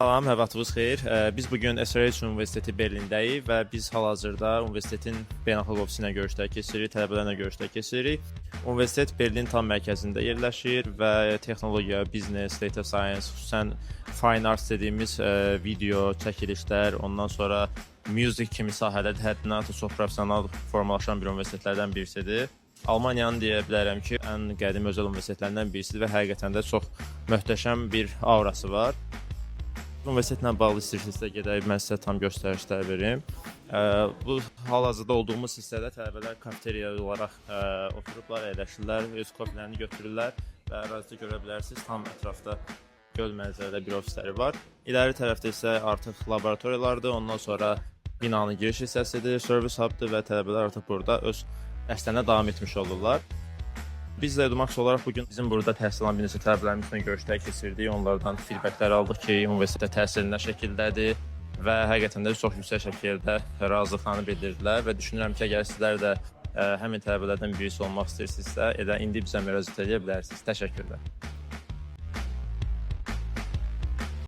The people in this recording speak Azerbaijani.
Salam, hər vaxtınız xeyir. Biz bugün SRH Universiteti Berlindəyik və biz hal-hazırda universitetin beynəlxalq ofisinə görüşlər keçiririk, tələbələrlə görüşlər keçiririk. Universitet Berlin tam mərkəzində yerləşir və texnologiya, biznes, data science, xüsusən fine arts dediyimiz video çəkilişlər, ondan sonra music kimi sahələrdə həddindən artıq çox professional formalaşan bir universitetlərdən birisidir. Almaniyanın deyə bilərəm ki, ən qədim özəl universitetlərindən birisidir və həqiqətən də çox möhtəşəm bir aurası var. Universitetlə bağlı istəyirsinizsə gedək, mən sizə tam göstərişlər verim. Bu hal-hazırda olduğumuz hissədə tələbələr kafeteriya olaraq oturublar, əyləşirlər, öz kofilərini götürürlər və ərazidə görə bilərsiniz, tam ətrafda göl mənzərəli bir ofisləri var. İləri tərəfdə isə artıq laboratoriyalardır, ondan sonra binanın giriş hissəsidir, service hub'dır və tələbələr artıq burada öz dərslərinə davam etmiş olurlar. Biz də Edumaks olaraq bugün bizim burada təhsil alan bir neçə tələbələrimizlə görüşlər keçirdik. Onlardan feedbacklər aldıq ki, universitetdə təhsil nə şəkildədir və həqiqətən də çox yüksək şəkildə razılıqlarını bildirdilər və düşünürəm ki, əgər sizlər də həmin tələbələrdən birisi olmaq istəyirsinizsə, elə indi bizə müraciət edə bilərsiniz. Təşəkkürlər.